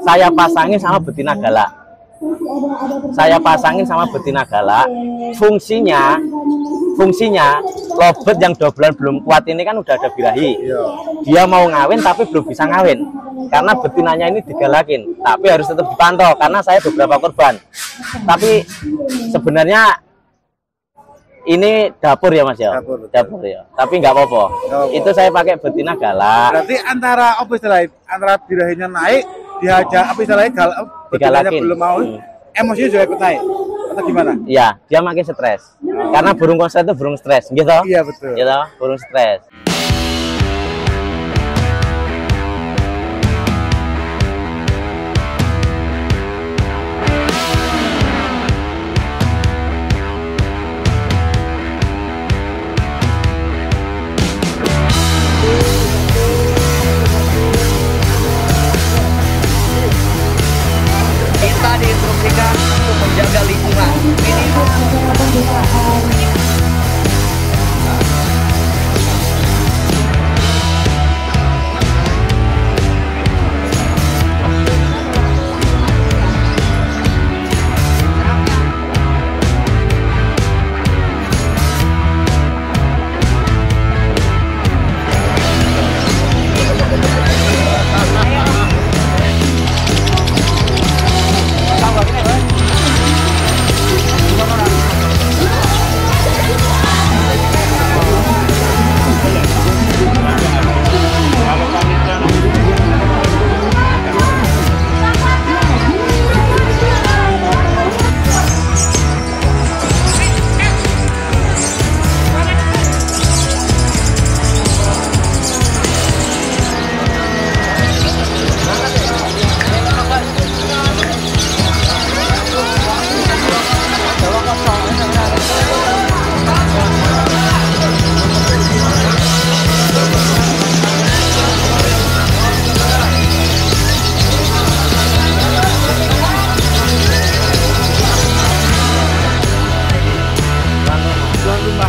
saya pasangin sama betina galak. Saya pasangin sama betina galak. Fungsinya lobet yang 2 bulan belum kuat ini kan udah ada birahi. Dia mau ngawin tapi belum bisa ngawin karena betinanya ini digalakin. Tapi harus tetap dipantau karena saya beberapa korban. Tapi sebenarnya ini dapur ya Mas ya. Dapur ya. Tapi nggak apa-apa. Itu saya pakai betina galak. Berarti antara apa istilahnya? Antara birahinya naik, diajak apa istilahnya digalakin. Belum mau, emosinya juga ikut naik. Atau gimana? Iya, dia makin stres. Karena burung konslet itu burung stres, gitu. Iya betul. Gitu, burung stres. Kita diinstruksikan untuk menjaga lingkungan.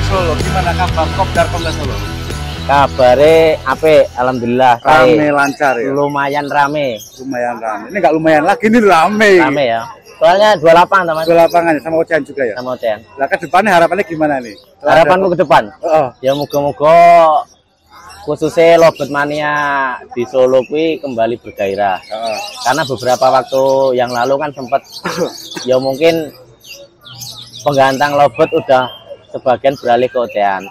Solo, gimana kabar Kopdar Pemda Solo? Kabare apik, alhamdulillah. Rame lancar ya. Lumayan rame. Lumayan rame. Ini nggak lumayan lagi, ini rame. Rame ya. Soalnya 2 lapangan teman. 2 lapangan sama Ocean juga ya. Sama Ocean. Nah, ke depannya harapannya gimana nih? Harapanku ke depan. Oh. Ya moga-moga khususnya lobet mania di Solo kuwi kembali bergairah. Karena beberapa waktu yang lalu kan sempat ya mungkin penggantang lobet udah sebagian beralih ke Ocean.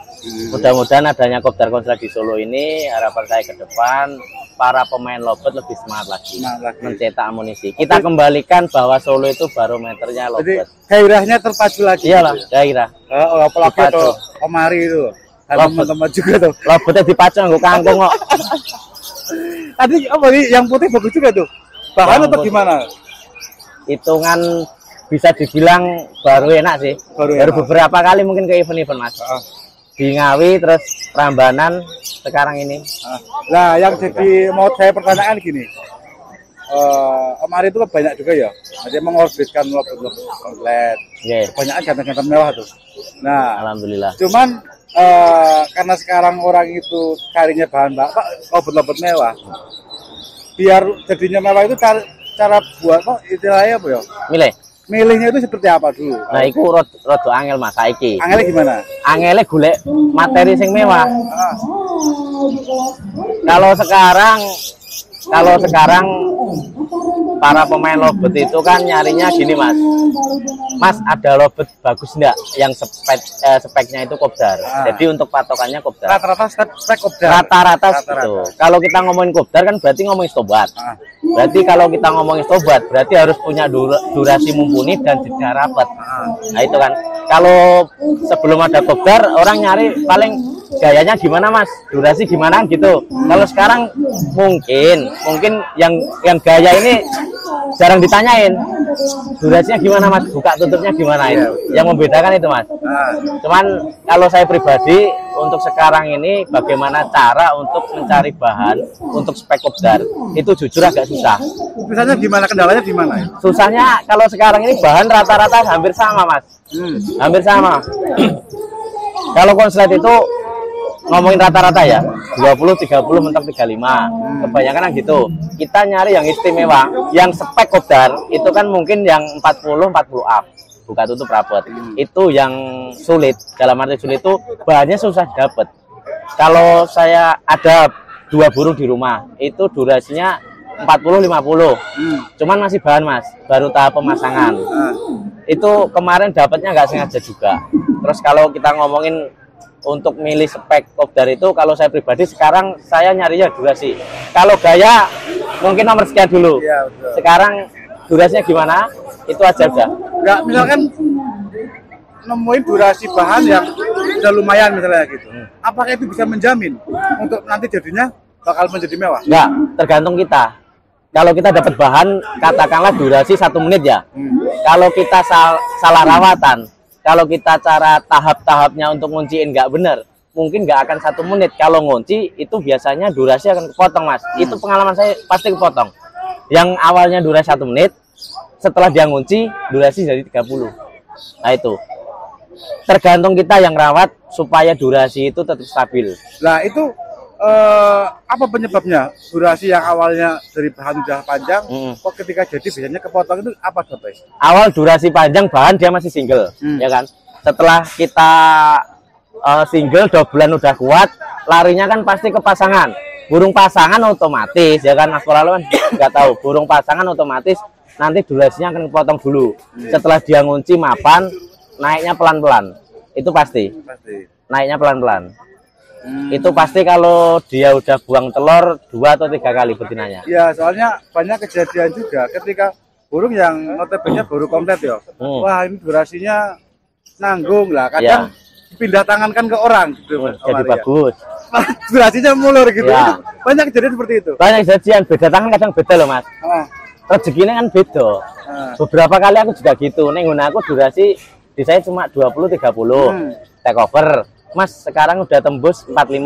Mudah-mudahan adanya Kopdar Konslet di Solo ini, harapan saya ke depan para pemain lobet lebih semangat lagi mencetak amunisi. Kita kembalikan bahwa Solo itu barometernya lobet. Jadi gairahnya terpacu lagi. Iyalah, gairah. Apalagi tuh Omari itu. Teman-teman juga tuh. Lobetnya dipacu nggo kangkung kok. Tadi apa nih yang putih bagus juga tuh. Bahan atau gimana? Hitungan bisa dibilang baru enak sih. Baru beberapa kali mungkin ke event-event Mas. Di Ngawi terus Prambanan sekarang ini. Nah, yang jadi mau saya pertanyaan gini. Omari itu kan banyak juga ya. Dia mengorbitkan lobet-lobet komplit. Kebanyakan jantan-jantan mewah tuh. Nah, alhamdulillah. Cuman karena sekarang orang itu carinya bahan lobet-lobet mewah. Biar jadinya mewah itu cara buat istilahnya apa ya? Milihnya itu seperti apa dulu? Nah, itu rada angel Mas saiki. Angele gimana? Angele golek materi sing mewah. Kalau sekarang para pemain lobet itu kan nyarinya gini Mas, ada lobet bagus enggak yang speknya itu Kopdar. Jadi untuk patokannya Kopdar. Rata-rata spek Kopdar. Rata-rata itu. Kalau kita ngomongin Kopdar kan berarti ngomongin stobat. Berarti kalau kita ngomongin stobat berarti harus punya durasi mumpuni dan jeda rapat. Nah itu kan. Kalau sebelum ada Kopdar orang nyari paling gayanya gimana Mas, durasi gimana gitu. Kalau sekarang mungkin yang gaya ini jarang ditanyain durasinya gimana Mas, buka tutupnya gimana itu. Yang membedakan itu Mas. Cuman kalau saya pribadi untuk sekarang ini bagaimana cara untuk mencari bahan untuk spek Kopdar itu jujur agak susah. Misalnya gimana, kendalanya gimana? Susahnya kalau sekarang ini bahan rata-rata hampir sama Mas. Hampir sama. Kalau konslet itu ngomongin rata-rata ya, 20, 30, mentok 35. Kebanyakan kan gitu. Kita nyari yang istimewa, yang spek kopdar itu kan mungkin yang 40 up. Buka tutup rapet. Itu yang sulit. Dalam arti sulit itu bahannya susah dapat. Kalau saya ada 2 burung di rumah, itu durasinya 40-50. Cuman masih bahan, Mas. Baru tahap pemasangan. Itu kemarin dapatnya nggak sengaja juga. Terus kalau kita ngomongin untuk milih spek kopdar itu, kalau saya pribadi sekarang saya nyarinya durasi. Kalau gaya mungkin nomor sekian dulu. Iya, betul. Sekarang durasinya gimana? Itu aja udah. Enggak, misalkan nemuin durasi bahan yang udah lumayan misalnya gitu. Apakah itu bisa menjamin untuk nanti jadinya bakal menjadi mewah? Enggak, tergantung kita. Kalau kita dapat bahan, katakanlah durasi 1 menit ya. Kalau kita salah rawatan, kalau kita cara tahap-tahapnya untuk ngunciin nggak bener, mungkin nggak akan 1 menit. Kalau ngunci itu biasanya durasi akan kepotong, Mas. Itu pengalaman saya, pasti kepotong. Yang awalnya durasi 1 menit, setelah dia ngunci durasi jadi 30. Nah itu tergantung kita yang rawat supaya durasi itu tetap stabil. Nah itu apa penyebabnya durasi yang awalnya dari bahan udah panjang kok ketika jadi biasanya kepotong, itu apa sebabnya? Awal durasi panjang bahan dia masih single, ya kan. Setelah kita single 2 bulan udah kuat, larinya kan pasti ke pasangan. Burung pasangan otomatis ya kan, Mas Koralo kan nggak tahu. Burung pasangan otomatis nanti durasinya akan kepotong dulu. Setelah dia ngunci mapan, naiknya pelan-pelan. Itu pasti. Naiknya pelan-pelan. Itu pasti kalau dia udah buang telur 2 atau 3 kali betinanya. Ya, soalnya banyak kejadian juga ketika burung yang notabene baru komplit ya. Wah, ini durasinya nanggung lah. Kadang pindah tangan kan ke orang gitu. Jadi bagus. Durasinya mulur gitu. Ya. Banyak kejadian seperti itu. Banyak kejadian, beda tangan kadang beda loh, Mas. Rezekinya kan beda. Beberapa kali aku juga gitu. Ning aku durasi di saya cuma 20-30. Take over. Mas sekarang udah tembus 45.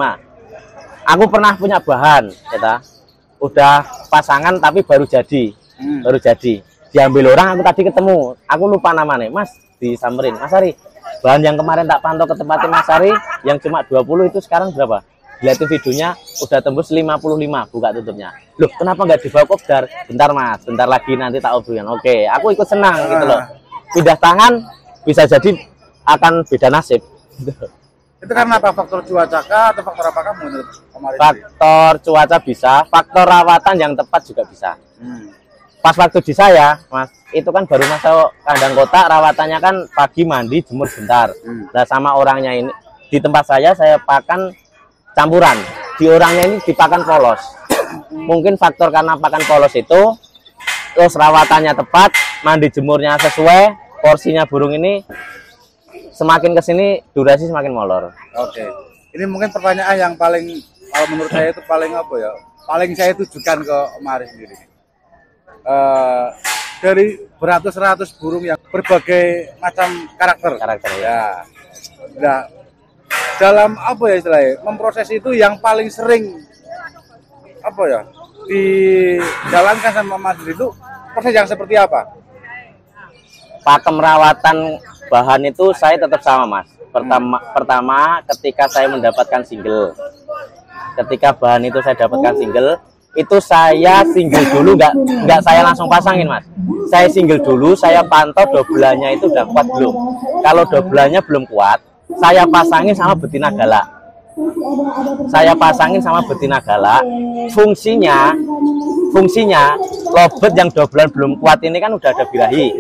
Aku pernah punya bahan, kita udah pasangan tapi baru jadi. Baru jadi. Diambil orang, aku tadi ketemu. Aku lupa namanya. Mas disamperin. Mas Ari, bahan yang kemarin tak pantau ke tempatnya Mas Ari yang cuma 20 itu sekarang berapa? Lihatin videonya udah tembus 55 buka tutupnya. Loh, kenapa nggak dibawa kopdar? Bentar Mas, bentar lagi nanti tak obrolin. Oke, aku ikut senang gitu loh. Pindah tangan bisa jadi akan beda nasib. Itu karena apa? Faktor cuaca kah atau faktor apakah menurut kemarin? Faktor cuaca bisa, faktor rawatan yang tepat juga bisa. Pas waktu di saya, Mas, itu kan baru masuk kandang kotak, rawatannya kan pagi mandi, jemur bentar. Nah, sama orangnya ini di tempat saya pakan campuran. Di orangnya ini dipakan polos. Mungkin faktor karena pakan polos itu, terus rawatannya tepat, mandi jemurnya sesuai, porsinya burung ini semakin kesini durasi semakin molor. Oke. Ini mungkin pertanyaan yang paling, kalau menurut saya itu paling apa ya? Paling saya tujukan ke Mari sendiri. Dari beratus-ratus burung yang berbagai macam karakter ya. Nah, dalam apa ya istilahnya, memproses itu yang paling sering apa ya dijalankan sama Mas itu proses yang seperti apa? Pakem rawatan bahan itu saya tetap sama Mas. Pertama ketika saya mendapatkan single, ketika bahan itu saya dapatkan single, itu saya single dulu, nggak saya langsung pasangin Mas. Saya single dulu, saya pantau dobelannya itu udah kuat belum. Kalau dobelannya belum kuat, saya pasangin sama betina galak. Saya pasangin sama betina galak. Fungsinya lobet yang dobelan belum kuat ini kan udah ada birahi.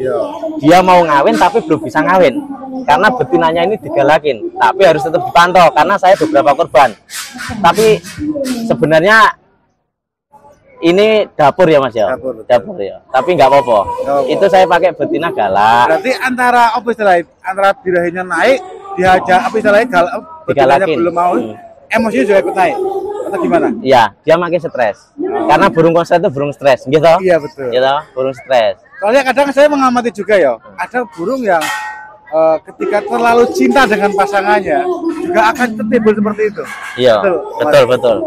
Dia mau ngawin tapi belum bisa ngawin karena betinanya ini digalakin. Tapi harus tetap dipantau karena saya beberapa korban. Tapi sebenarnya ini dapur ya Mas ya, dapur ya. Tapi nggak apa-apa. Itu saya pakai betina galak. Berarti antara apa istilahnya, antara birahinya naik, diajak apa istilahnya betinanya belum mau, emosinya juga ikut naik atau gimana? Iya, dia makin stres. Karena burung konser itu burung stres, gitu. Iya betul. Gitu, burung stres. Soalnya kadang saya mengamati juga ya, ada burung yang ketika terlalu cinta dengan pasangannya juga akan tertimbul seperti itu. Iya, betul.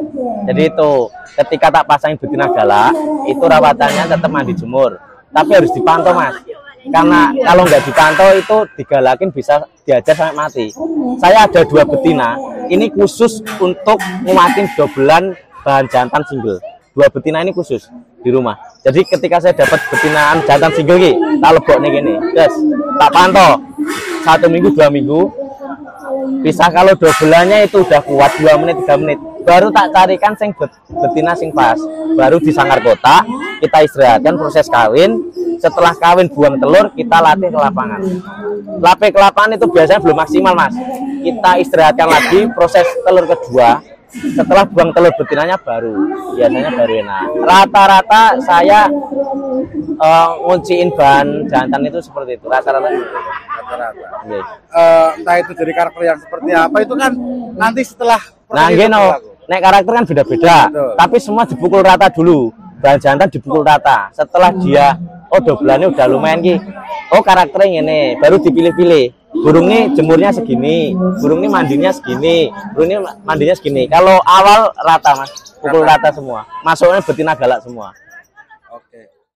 Jadi itu ketika tak pasangin betina galak, itu rawatannya tetap mandi jemur, tapi harus dipantau Mas. Karena kalau nggak dipantau itu digalakin bisa diajar sampai mati. Saya ada 2 betina, ini khusus untuk nguatin dobelan bahan jantan single. 2 betina ini khusus di rumah. Jadi ketika saya dapat betinaan jantan single ki, tak lebok nih gini, terus tak pantau 1 minggu 2 minggu. Bisa kalau dobelannya itu udah kuat 2 menit 3 menit, baru tak carikan sing betina sing pas. Baru disangkar kotak, kita istirahatkan proses kawin. Setelah kawin buang telur, kita latih ke lapangan. Latih ke lapangan itu biasanya belum maksimal, Mas. Kita istirahatkan lagi proses telur kedua. Setelah buang telur betinanya biasanya baru enak. Rata-rata saya ngunciin bahan jantan itu seperti itu. Rata-rata. Entah itu dari karakter yang seperti apa itu kan nanti setelah. Nah, nek karakter kan beda-beda. Tapi semua dipukul rata dulu. Bahan jantan dipukul rata. Setelah dia dobelannya udah lumayan ki. Karakternya ini baru dipilih-pilih. Burung ini jemurnya segini, burung ini mandinya segini, burung ini mandinya segini. Kalau awal rata, Mas, pukul rata semua. Masuknya betina galak semua.